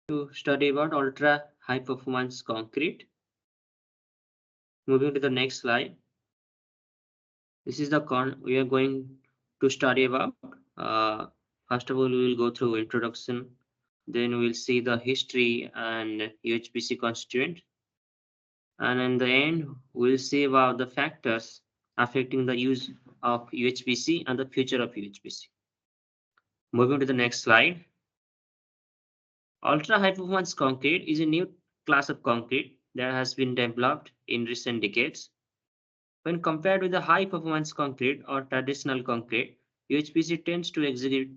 to study about ultra high performance concrete. Moving to the next slide. This is the we are going to study about. First of all, we will go through introduction. Then we'll see the history and UHPC constituent. And in the end, we'll see about the factors affecting the use of UHPC and the future of UHPC. Moving to the next slide. Ultra high performance concrete is a new class of concrete that has been developed in recent decades. When compared with the high performance concrete or traditional concrete, UHPC tends to exhibit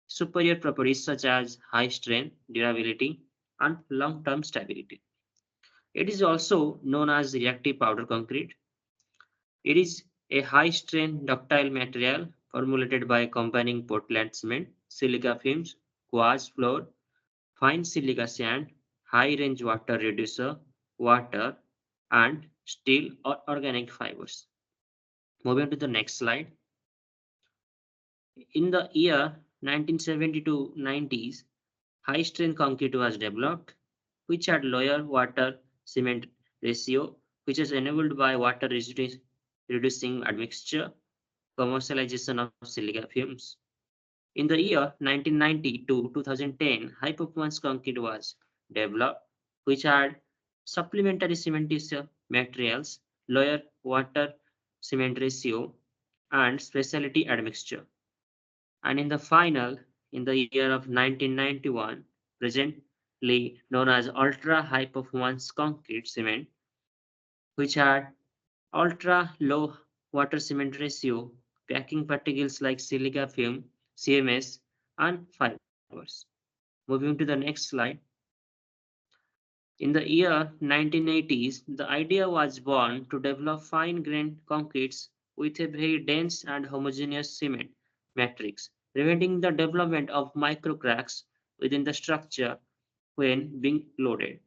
superior properties such as high strength, durability, and long-term stability. It is also known as reactive powder concrete. It is a high-strength ductile material formulated by combining Portland cement, silica fumes, quartz floor, fine silica sand, high-range water reducer, water, and steel or organic fibers. Moving to the next slide. In the year 1970 to 90s, high-strength concrete was developed, which had lower water-cement ratio, which is enabled by water reducing admixture, commercialization of silica fumes. In the year 1990 to 2010, high-performance concrete was developed, which had supplementary cementitious materials, lower water-cement ratio, and specialty admixture. And in the final, in the year of 1991, presently known as ultra high performance concrete cement, which had ultra low water cement ratio, packing particles like silica film, CMS, and fibers. Moving to the next slide. In the year 1980s, the idea was born to develop fine-grained concretes with a very dense and homogeneous cement matrix, preventing the development of microcracks within the structure when being loaded.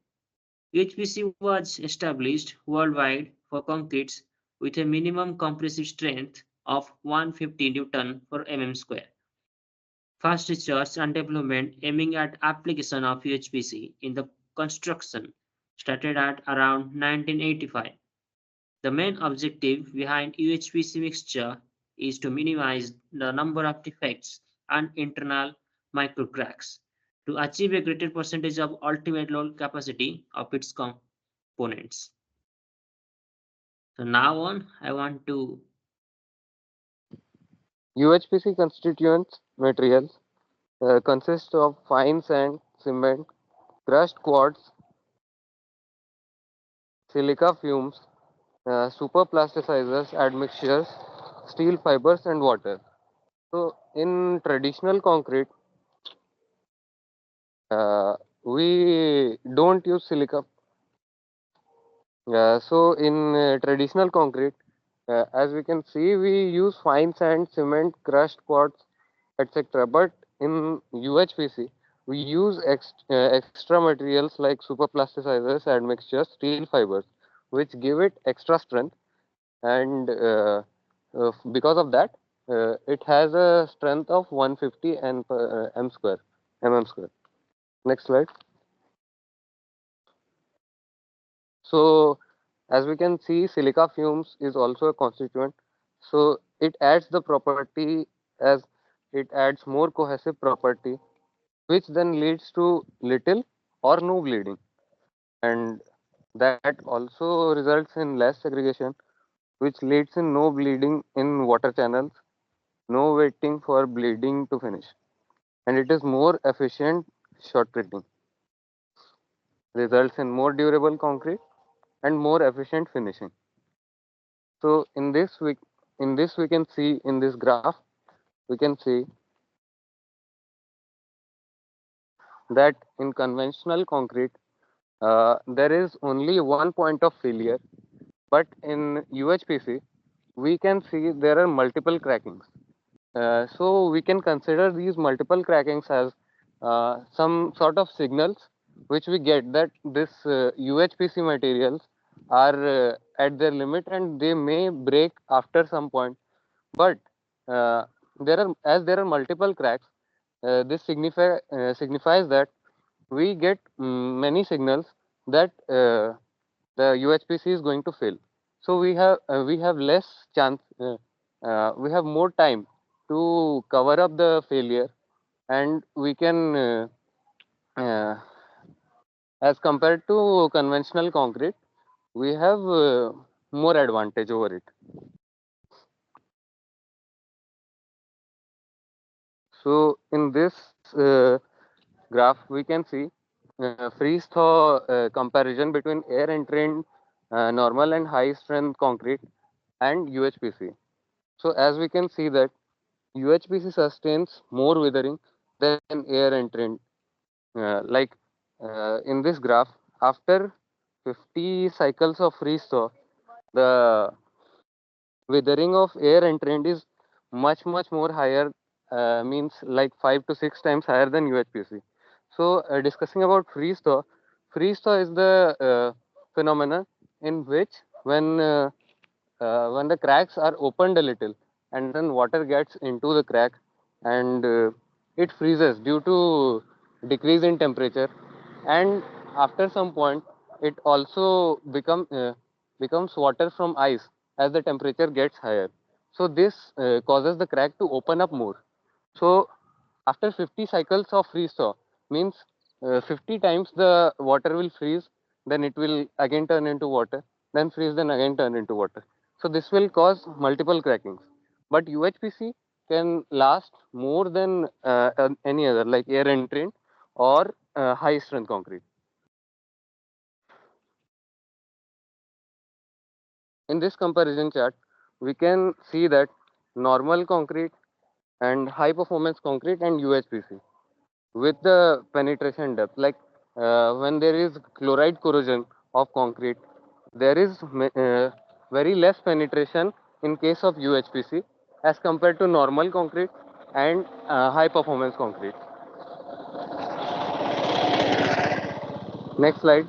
UHPC was established worldwide for concretes with a minimum compressive strength of 150 Newton per mm square. First research and development aiming at application of UHPC in the construction started at around 1985. The main objective behind UHPC mixture is to minimize the number of defects and internal microcracks to achieve a greater percentage of ultimate load capacity of its components. So now on, I want to UHPC constituents materials consist of fine sand, cement, crushed quartz, silica fumes, superplasticizers, admixtures, steel fibers, and water. So, in traditional concrete, we don't use silica. So, in traditional concrete, as we can see, we use fine sand, cement, crushed quartz, etc. But in UHPC, we use extra materials like superplasticizers, admixtures, steel fibers, which give it extra strength, and because of that, it has a strength of 150 m square, mm square. Next slide. So, as we can see, silica fumes is also a constituent. So, it adds the property as it adds more cohesive property, which then leads to little or no bleeding. And that also results in less segregation, which leads in no bleeding in water channels, no waiting for bleeding to finish. And it is more efficient shot treating, results in more durable concrete and more efficient finishing. So in this we can see in this graph, we can see that in conventional concrete, there is only one point of failure, but in UHPC, we can see there are multiple crackings. So we can consider these multiple crackings as some sort of signals which we get that this UHPC materials are at their limit and they may break after some point. But there are multiple cracks. This signifies that we get many signals that the UHPC is going to fail. So we have less chance, we have more time to cover up the failure, and we can, as compared to conventional concrete, we have more advantage over it. So in this graph, we can see freeze thaw comparison between air entrained normal and high strength concrete and UHPC. So as we can see that UHPC sustains more weathering than air entrained. Like in this graph, after 50 cycles of freeze thaw, the weathering of air entrained is much more higher, means like 5 to 6 times higher than UHPC. So discussing about freeze thaw is the phenomenon in which when the cracks are opened a little and then water gets into the crack, and it freezes due to decrease in temperature, and after some point it also becomes water from ice as the temperature gets higher. So this causes the crack to open up more. So after 50 cycles of freeze thaw, means 50 times the water will freeze, then it will again turn into water, then freeze, then again turn into water. So this will cause multiple crackings. But UHPC can last more than any other, like air entrained or high strength concrete. In this comparison chart, we can see that normal concrete and high performance concrete and UHPC with the penetration depth. Like when there is chloride corrosion of concrete, there is very less penetration in case of UHPC as compared to normal concrete and high performance concrete. Next slide.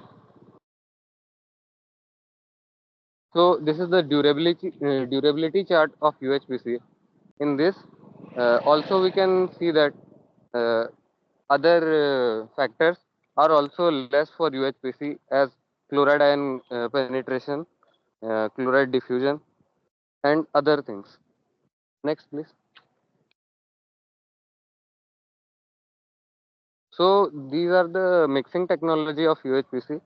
So this is the durability chart of UHPC. In this, also we can see that uh, other factors are also less for UHPC, as chloride ion penetration, chloride diffusion, and other things. Next, please. So these are the mixing technology of UHPC.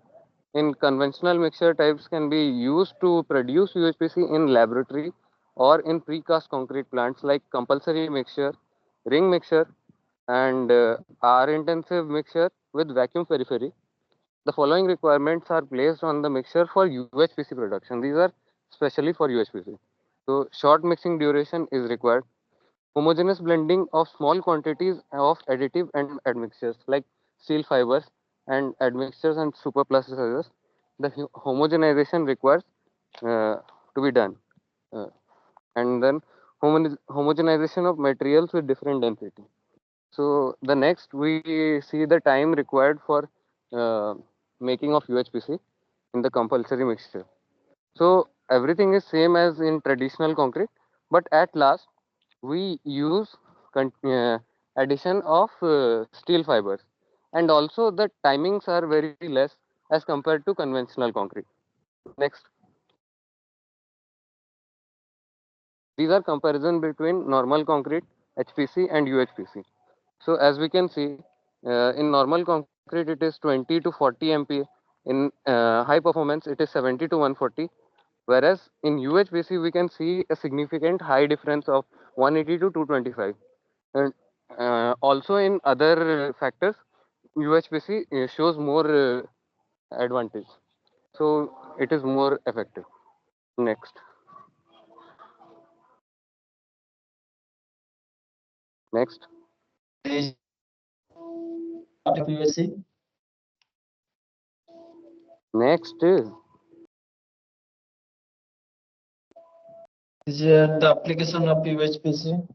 In conventional mixture types can be used to produce UHPC in laboratory or in precast concrete plants like compulsory mixture, ring mixture, and R intensive mixture with vacuum periphery. The following requirements are placed on the mixture for UHPC production. These are specially for UHPC. So short mixing duration is required. Homogeneous blending of small quantities of additive and admixtures like steel fibers and admixtures and superplasticizers. The homogenization requires to be done. Uh, and then homogenization of materials with different density. So the next we see the time required for uh, making of UHPC in the compulsory mixture. So everything is same as in traditional concrete, but at last we use addition of steel fibers, and also the timings are very less as compared to conventional concrete. Next, these are comparison between normal concrete, HPC and UHPC. So as we can see, in normal concrete it is 20 to 40 MPa. In high performance it is 70 to 140. Whereas in UHPC we can see a significant high difference of 180 to 225. And also in other factors, UHPC shows more advantage. So it is more effective. Next, next, next is Is the application of UHPC?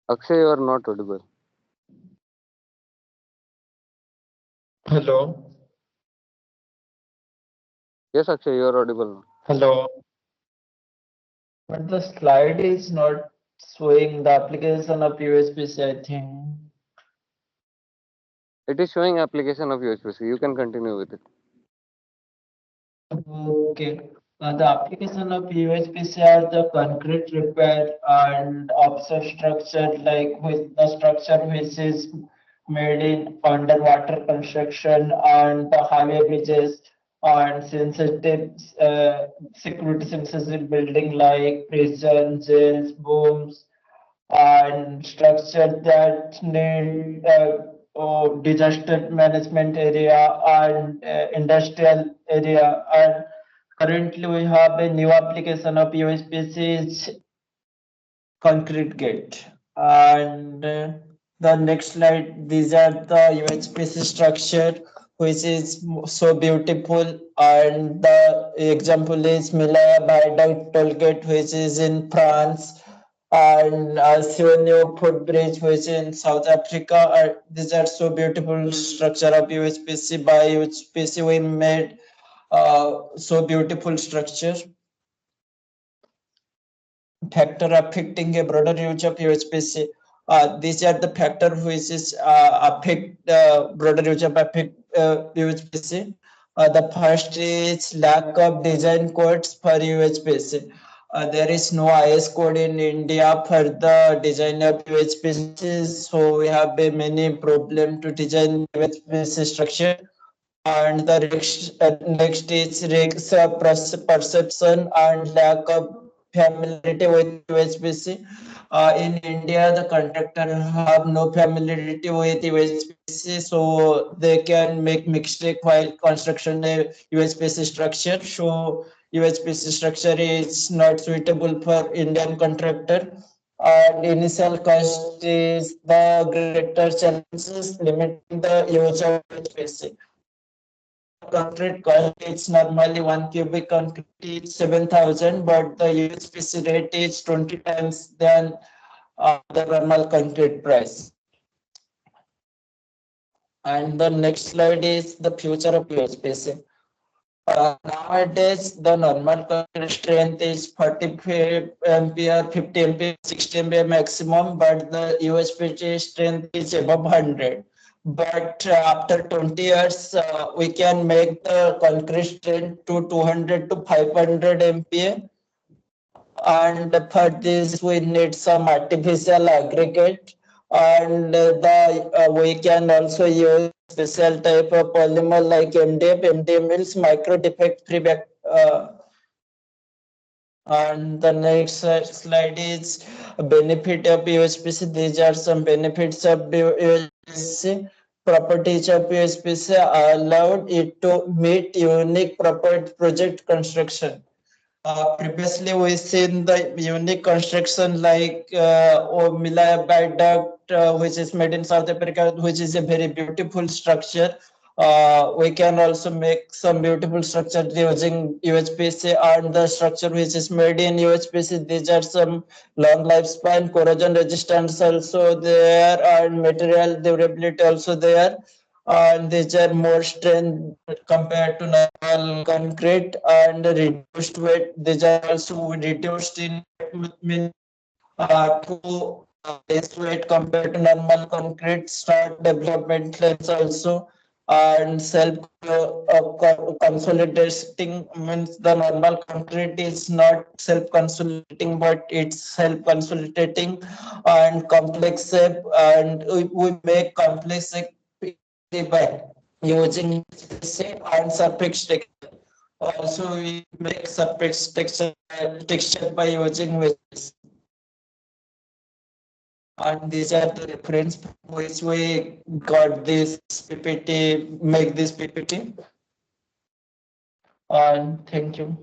Akshay, you are not audible. Hello. Yes, Akshay, you are audible. Hello. But the slide is not showing the application of UHPC, I think. It is showing application of UHPC. You can continue with it. Okay. The application of UHPC are the concrete repair and offshore structure, like with the structure which is made in underwater construction and the highway bridges and sensitive security sensitive building like prison, jails, booms, and structure that need disaster management area and industrial area. And currently we have a new application of USPC concrete gate. And the next slide, these are the UHPC structure, which is so beautiful. And the example is Milaya Viaduct toll gate, which is in France, and Sionio footbridge, which is in South Africa. These are so beautiful structure of UHPC. By UHPC, we made so beautiful structure. Factor affecting a broader use of UHPC. These are the factor which is affect broader use of UHPC. The first is lack of design codes for UHPC. There is no IS code in India for the design of UHPC, so we have a many problem to design UHPC structure. And the next is risk perception and lack of familiarity with UHPC. In India, the contractor have no familiarity with UHPC, so they can make mistake while construction a UHPC structure. So UHPC structure is not suitable for Indian contractor. And initial cost is the greater challenges limiting the use of UHPC. Concrete cost is normally 1 cubic concrete is 7,000, but the UHPC rate is 20 times than the normal concrete price. And the next slide is the future of UHPC. Nowadays, the normal concrete strength is 45 ampere, 50 ampere, 60 ampere maximum, but the UHPC strength is above 100. But after 20 years, we can make the concrete strength to 200 to 500 MPa. And for this, we need some artificial aggregate. And we can also use special type of polymer like MDF. MDF means micro defect free and the next slide is benefit of UHPC. These are some benefits of UHPC. Properties of UHPC allowed it to meet unique property project construction. Previously, we seen the unique construction like Milaya Viaduct, which is made in South Africa, which is a very beautiful structure. We can also make some beautiful structure using UHPC, and the structure which is made in UHPC. These are some long lifespan, corrosion resistance also there, and material durability also there. And these are more strength compared to normal concrete and reduced weight. These are also reduced in mean to less weight compared to normal concrete. Start development lengths also and self consolidating means the normal concrete is not self consolidating but it's self consolidating and complex shape and we make complex shape by using shape and surface texture. Also, we make surface texture by using which and these are the reference which we got this PPT, make this PPT. And thank you.